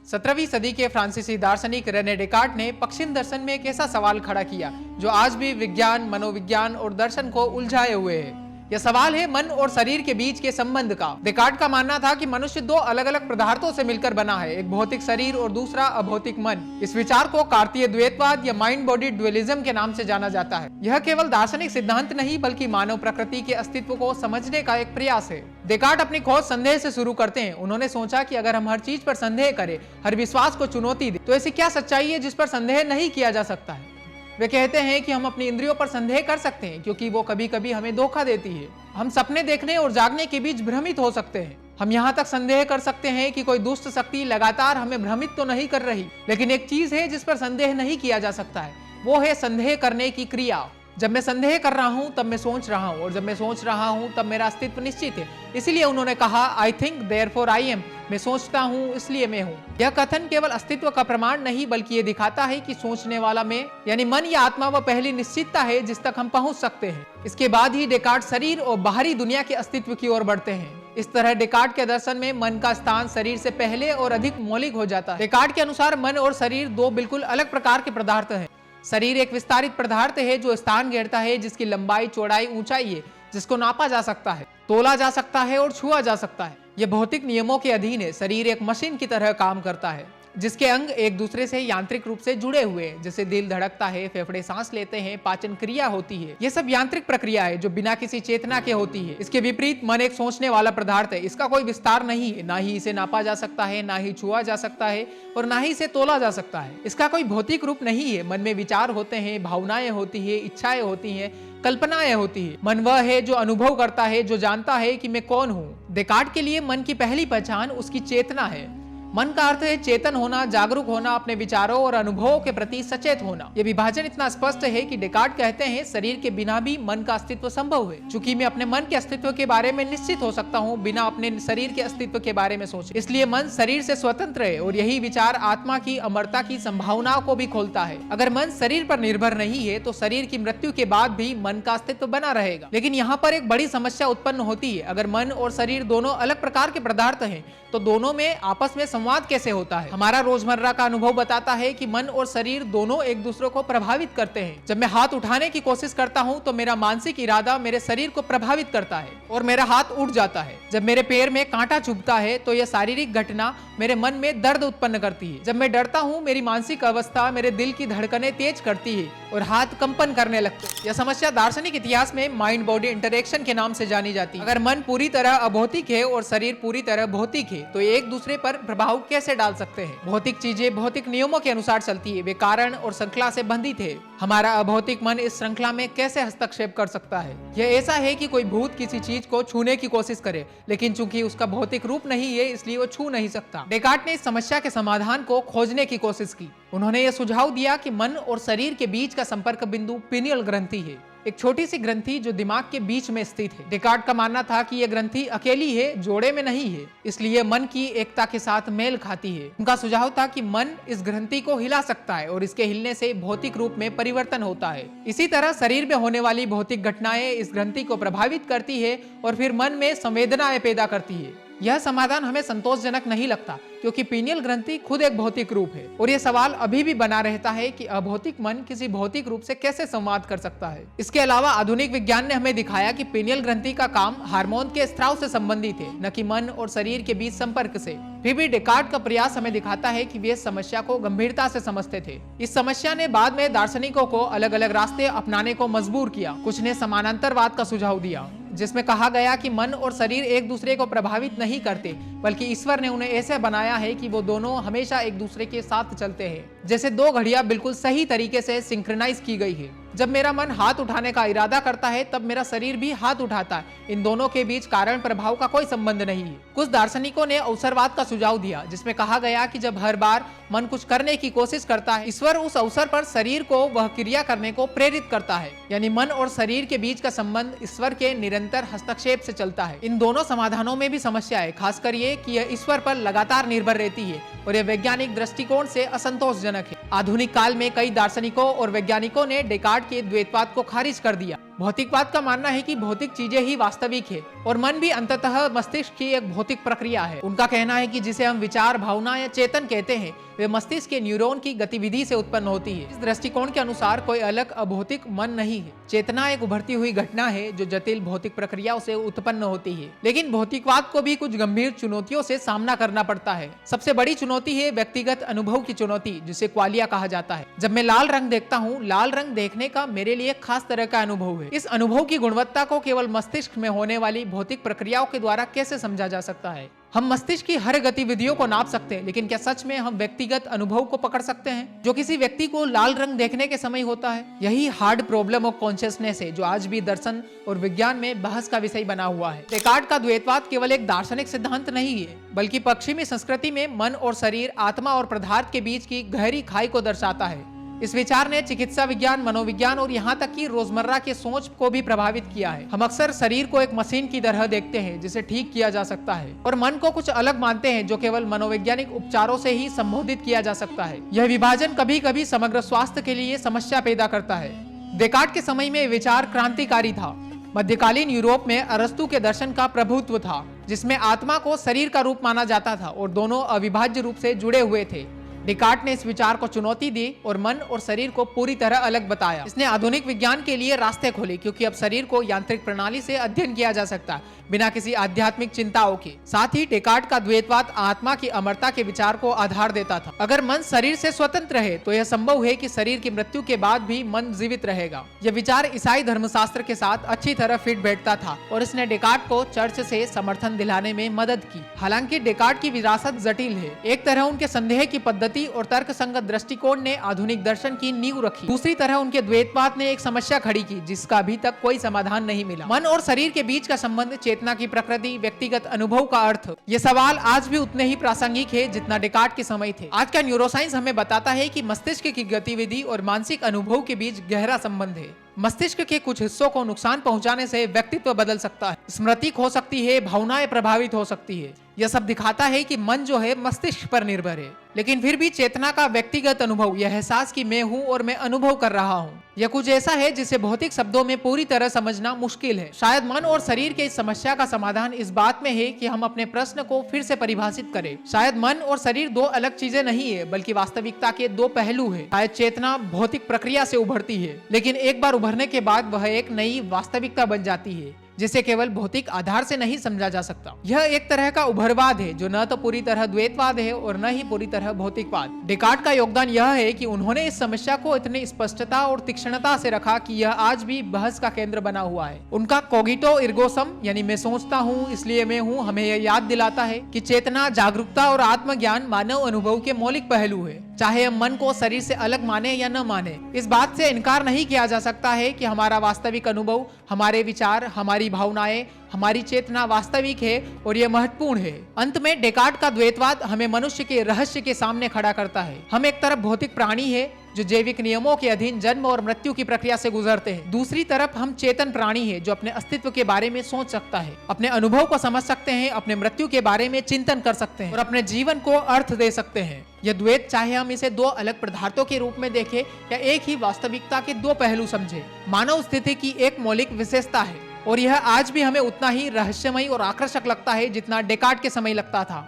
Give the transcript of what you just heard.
17वीं सदी के फ्रांसीसी दार्शनिक रेने डेकार्ट ने पश्चिम दर्शन में एक ऐसा सवाल खड़ा किया जो आज भी विज्ञान, मनोविज्ञान और दर्शन को उलझाए हुए है। यह सवाल है मन और शरीर के बीच के संबंध का। डेकार्ट का मानना था कि मनुष्य दो अलग अलग पदार्थों से मिलकर बना है, एक भौतिक शरीर और दूसरा अभौतिक मन। इस विचार को कार्तीय द्वैतवाद या माइंड बॉडी ड्युअलिज्म के नाम से जाना जाता है। यह केवल दार्शनिक सिद्धांत नहीं बल्कि मानव प्रकृति के अस्तित्व को समझने का एक प्रयास है। डेकार्ट अपनी खोज संदेह से शुरू करते हैं। उन्होंने सोचा कि अगर हम हर चीज पर संदेह करें, हर विश्वास को चुनौती दें, तो ऐसी क्या सच्चाई है जिस पर संदेह नहीं किया जा सकता है। वे कहते हैं कि हम अपनी इंद्रियों पर संदेह कर सकते हैं क्योंकि वो कभी कभी हमें धोखा देती है। हम सपने देखने और जागने के बीच भ्रमित हो सकते हैं। हम यहाँ तक संदेह कर सकते हैं कि कोई दुष्ट शक्ति लगातार हमें भ्रमित तो नहीं कर रही, लेकिन एक चीज है जिस पर संदेह नहीं किया जा सकता है, वो है संदेह करने की क्रिया। जब मैं संदेह कर रहा हूँ तब मैं सोच रहा हूँ, और जब मैं सोच रहा हूँ तब मेरा अस्तित्व निश्चित है। इसीलिए उन्होंने कहा, I think therefore I am. मैं सोचता हूँ इसलिए मैं हूँ। यह कथन केवल अस्तित्व का प्रमाण नहीं बल्कि ये दिखाता है कि सोचने वाला मैं यानी मन या आत्मा वह पहली निश्चितता है जिस तक हम पहुँच सकते हैं। इसके बाद ही डेकार्ट शरीर और बाहरी दुनिया के अस्तित्व की ओर बढ़ते हैं। इस तरह डेकार्ट के दर्शन में मन का स्थान शरीर से पहले और अधिक मौलिक हो जाता है। डेकार्ट के अनुसार मन और शरीर दो बिल्कुल अलग प्रकार के पदार्थ हैं। शरीर एक विस्तारित पदार्थ है जो स्थान घेरता है, जिसकी लंबाई, चौड़ाई, ऊंचाई है, जिसको नापा जा सकता है, तोला जा सकता है और छुआ जा सकता है। यह भौतिक नियमों के अधीन है। शरीर एक मशीन की तरह काम करता है जिसके अंग एक दूसरे से यांत्रिक रूप से जुड़े हुए हैं, जैसे दिल धड़कता है, फेफड़े सांस लेते हैं, पाचन क्रिया होती है। यह सब यांत्रिक प्रक्रिया है जो बिना किसी चेतना के होती है। इसके विपरीत मन एक सोचने वाला पदार्थ है। इसका कोई विस्तार नहीं है, ना ही इसे नापा जा सकता है, ना ही छुआ जा सकता है और ना ही इसे तोला जा सकता है। इसका कोई भौतिक रूप नहीं है। मन में विचार होते हैं, भावनाएं होती है, इच्छाएं होती है, कल्पनाएं होती है। मन वह है जो अनुभव करता है, जो जानता है कि मैं कौन हूँ। डेकार्ट के लिए मन की पहली पहचान उसकी चेतना है। मन का अर्थ है चेतन होना, जागरूक होना, अपने विचारों और अनुभवों के प्रति सचेत होना। यह विभाजन इतना स्पष्ट है कि डेकार्ट कहते हैं शरीर के बिना भी मन का अस्तित्व संभव है। चूंकि मैं अपने मन के अस्तित्व के बारे में निश्चित हो सकता हूँ बिना अपने शरीर के अस्तित्व के बारे में सोचे, इसलिए मन शरीर से स्वतंत्र है और यही विचार आत्मा की अमरता की संभावनाओं को भी खोलता है। अगर मन शरीर पर निर्भर नहीं है तो शरीर की मृत्यु के बाद भी मन का अस्तित्व बना रहेगा। लेकिन यहाँ पर एक बड़ी समस्या उत्पन्न होती है। अगर मन और शरीर दोनों अलग प्रकार के पदार्थ हैं तो दोनों में आपस में संवाद कैसे होता है। हमारा रोजमर्रा का अनुभव बताता है कि मन और शरीर दोनों एक दूसरे को प्रभावित करते हैं। जब मैं हाथ उठाने की कोशिश करता हूँ तो मेरा मानसिक इरादा मेरे शरीर को प्रभावित करता है और मेरा हाथ उठ जाता है। जब मेरे पैर में कांटा चुभता है तो यह शारीरिक घटना मेरे मन में दर्द उत्पन्न करती है। जब मैं डरता हूँ मेरी मानसिक अवस्था मेरे दिल की धड़कनें तेज करती है और हाथ कंपन करने लगते हैं। यह समस्या दार्शनिक इतिहास में माइंड बॉडी इंटरेक्शन के नाम से जानी जाती है। अगर मन पूरी तरह अभौतिक है और शरीर पूरी तरह भौतिक है तो एक दूसरे पर प्रभाव कैसे डाल सकते हैं। भौतिक चीजें भौतिक नियमों के अनुसार चलती है, वे कारण और श्रृंखला से बंधित है। हमारा अभौतिक मन इस श्रृंखला में कैसे हस्तक्षेप कर सकता है। यह ऐसा है कि कोई भूत किसी चीज को छूने की कोशिश करे, लेकिन चूंकि उसका भौतिक रूप नहीं है इसलिए वो छू नहीं सकता। डेकार्ट ने इस समस्या के समाधान को खोजने की कोशिश की। उन्होंने यह सुझाव दिया कि मन और शरीर के बीच का संपर्क बिंदु पीनियल ग्रंथि है, एक छोटी सी ग्रंथि जो दिमाग के बीच में स्थित है। डेकार्ट का मानना था कि यह ग्रंथि अकेली है, जोड़े में नहीं है, इसलिए मन की एकता के साथ मेल खाती है। उनका सुझाव था कि मन इस ग्रंथि को हिला सकता है और इसके हिलने से भौतिक रूप में परिवर्तन होता है। इसी तरह शरीर में होने वाली भौतिक घटनाएं इस ग्रंथि को प्रभावित करती है और फिर मन में संवेदनाएं पैदा करती है। यह समाधान हमें संतोषजनक नहीं लगता क्योंकि पीनियल ग्रंथि खुद एक भौतिक रूप है और यह सवाल अभी भी बना रहता है कि अभौतिक मन किसी भौतिक रूप से कैसे संवाद कर सकता है। इसके अलावा आधुनिक विज्ञान ने हमें दिखाया कि पीनियल ग्रंथि का काम हार्मोन के स्राव से संबंधित है, न कि मन और शरीर के बीच संपर्क से। फिर भी डेकार्ट का प्रयास हमें दिखाता है कि वे इस समस्या को गंभीरता से समझते थे। इस समस्या ने बाद में दार्शनिकों को अलग अलग रास्ते अपनाने को मजबूर किया। कुछ ने समानांतरवाद का सुझाव दिया जिसमें कहा गया कि मन और शरीर एक दूसरे को प्रभावित नहीं करते, बल्कि ईश्वर ने उन्हें ऐसे बनाया है कि वो दोनों हमेशा एक दूसरे के साथ चलते हैं, जैसे दो घड़ियां बिल्कुल सही तरीके से सिंक्रोनाइज की गई है। जब मेरा मन हाथ उठाने का इरादा करता है तब मेरा शरीर भी हाथ उठाता है। इन दोनों के बीच कारण प्रभाव का कोई संबंध नहीं है। कुछ दार्शनिकों ने अवसरवाद का सुझाव दिया जिसमें कहा गया कि जब हर बार मन कुछ करने की कोशिश करता है, ईश्वर उस अवसर पर शरीर को वह क्रिया करने को प्रेरित करता है। यानी मन और शरीर के बीच का संबंध ईश्वर के निरंतर हस्तक्षेप से चलता है। इन दोनों समाधानों में भी समस्या है, खासकर ये कि यह ईश्वर पर लगातार निर्भर रहती है और यह वैज्ञानिक दृष्टिकोण से असंतोषजनक है। आधुनिक काल में कई दार्शनिकों और वैज्ञानिकों ने डेकार्ट के द्वैतवाद को खारिज कर दिया। भौतिकवाद का मानना है कि भौतिक चीजें ही वास्तविक है और मन भी अंततः मस्तिष्क की एक भौतिक प्रक्रिया है। उनका कहना है कि जिसे हम विचार, भावना या चेतन कहते हैं वे मस्तिष्क के न्यूरॉन की गतिविधि से उत्पन्न होती है। इस दृष्टिकोण के अनुसार कोई अलग अभौतिक मन नहीं है। चेतना एक उभरती हुई घटना है जो जटिल भौतिक प्रक्रियाओं से उत्पन्न होती है। लेकिन भौतिकवाद को भी कुछ गंभीर चुनौतियों से सामना करना पड़ता है। सबसे बड़ी चुनौती है व्यक्तिगत अनुभव की चुनौती, जिसे क्वालिया कहा जाता है। जब मैं लाल रंग देखता हूँ, लाल रंग देखने का मेरे लिए एक खास तरह का अनुभव है। इस अनुभव की गुणवत्ता को केवल मस्तिष्क में होने वाली भौतिक प्रक्रियाओं के द्वारा कैसे समझा जा सकता है? हम मस्तिष्क की हर गतिविधियों को नाप सकते हैं, लेकिन क्या सच में हम व्यक्तिगत अनुभव को पकड़ सकते हैं जो किसी व्यक्ति को लाल रंग देखने के समय होता है? यही हार्ड प्रॉब्लम ऑफ कॉन्शियसनेस है जो आज भी दर्शन और विज्ञान में बहस का विषय बना हुआ है। डेकार्ट का द्वैतवाद केवल एक दार्शनिक सिद्धांत नहीं है, बल्कि पश्चिमी संस्कृति में मन और शरीर, आत्मा और पदार्थ के बीच की गहरी खाई को दर्शाता है। इस विचार ने चिकित्सा विज्ञान, मनोविज्ञान और यहाँ तक कि रोजमर्रा की सोच को भी प्रभावित किया है। हम अक्सर शरीर को एक मशीन की तरह देखते हैं जिसे ठीक किया जा सकता है, और मन को कुछ अलग मानते हैं जो केवल मनोवैज्ञानिक उपचारों से ही संबोधित किया जा सकता है। यह विभाजन कभी कभी समग्र स्वास्थ्य के लिए समस्या पैदा करता है। डेकार्ट के समय में विचार क्रांतिकारी था। मध्यकालीन यूरोप में अरस्तु के दर्शन का प्रभुत्व था, जिसमें आत्मा को शरीर का रूप माना जाता था और दोनों अविभाज्य रूप से जुड़े हुए थे। डेकार्ट ने इस विचार को चुनौती दी और मन और शरीर को पूरी तरह अलग बताया। इसने आधुनिक विज्ञान के लिए रास्ते खोले, क्योंकि अब शरीर को यांत्रिक प्रणाली से अध्ययन किया जा सकता है बिना किसी आध्यात्मिक चिंताओं के। साथ ही डेकार्ट का द्वैतवाद आत्मा की अमरता के विचार को आधार देता था। अगर मन शरीर से स्वतंत्र है तो यह संभव है कि शरीर की मृत्यु के बाद भी मन जीवित रहेगा। यह विचार ईसाई धर्मशास्त्र के साथ अच्छी तरह फिट बैठता था और इसने डेकार्ट को चर्च से समर्थन दिलाने में मदद की। हालांकि डेकार्ट की विरासत जटिल है। एक तरह उनके संदेह की पद्धति और तर्क संगत दृष्टिकोण ने आधुनिक दर्शन की नींव रखी। दूसरी तरह उनके द्वैतवाद ने एक समस्या खड़ी की जिसका अभी तक कोई समाधान नहीं मिला। मन और शरीर के बीच का संबंध, चेतना की प्रकृति, व्यक्तिगत अनुभव का अर्थ, ये सवाल आज भी उतने ही प्रासंगिक है जितना डेकार्ट के समय थे। आज का न्यूरोसाइंस हमें बताता है कि मस्तिष्क की गतिविधि और मानसिक अनुभव के बीच गहरा संबंध है। मस्तिष्क के कुछ हिस्सों को नुकसान पहुंचाने से व्यक्तित्व बदल सकता है, स्मृति खो सकती है, भावनाएं प्रभावित हो सकती है। यह सब दिखाता है कि मन जो है मस्तिष्क पर निर्भर है, लेकिन फिर भी चेतना का व्यक्तिगत अनुभव, यह एहसास कि मैं हूँ और मैं अनुभव कर रहा हूँ, यह कुछ ऐसा है जिसे भौतिक शब्दों में पूरी तरह समझना मुश्किल है। शायद मन और शरीर के इस समस्या का समाधान इस बात में है कि हम अपने प्रश्न को फिर से परिभाषित करें। शायद मन और शरीर दो अलग चीजें नहीं है, बल्कि वास्तविकता के दो पहलू है। शायद चेतना भौतिक प्रक्रिया से उभरती है, लेकिन एक बार उभरने के बाद वह एक नई वास्तविकता बन जाती है जिसे केवल भौतिक आधार से नहीं समझा जा सकता। यह एक तरह का उभरवाद है जो न तो पूरी तरह द्वैतवाद है और न ही पूरी तरह भौतिकवाद। डेकार्ट का योगदान यह है कि उन्होंने इस समस्या को इतनी स्पष्टता और तीक्ष्णता से रखा कि यह आज भी बहस का केंद्र बना हुआ है। उनका कोगिटो इर्गो सम, यानी मैं सोचता हूँ इसलिए मैं हूँ, हमें यह याद दिलाता है कि चेतना, जागरूकता और आत्मज्ञान मानव अनुभव के मौलिक पहलू है। चाहे हम मन को शरीर से अलग माने या न माने, इस बात से इनकार नहीं किया जा सकता है कि हमारा वास्तविक अनुभव, हमारे विचार, हमारी भावनाएं, हमारी चेतना वास्तविक है और यह महत्वपूर्ण है। अंत में डेकार्ट का द्वैतवाद हमें मनुष्य के रहस्य के सामने खड़ा करता है। हम एक तरफ भौतिक प्राणी है जो जैविक नियमों के अधीन जन्म और मृत्यु की प्रक्रिया से गुजरते हैं। दूसरी तरफ हम चेतन प्राणी है जो अपने अस्तित्व के बारे में सोच सकता है, अपने अनुभव को समझ सकते हैं, अपने मृत्यु के बारे में चिंतन कर सकते हैं और अपने जीवन को अर्थ दे सकते हैं। यह द्वैत, चाहे हम इसे दो अलग पदार्थों के रूप में देखें या एक ही वास्तविकता के दो पहलू समझे, मानव स्थिति की एक मौलिक विशेषता है और यह आज भी हमें उतना ही रहस्यमयी और आकर्षक लगता है जितना डेकार्ट के समय लगता था।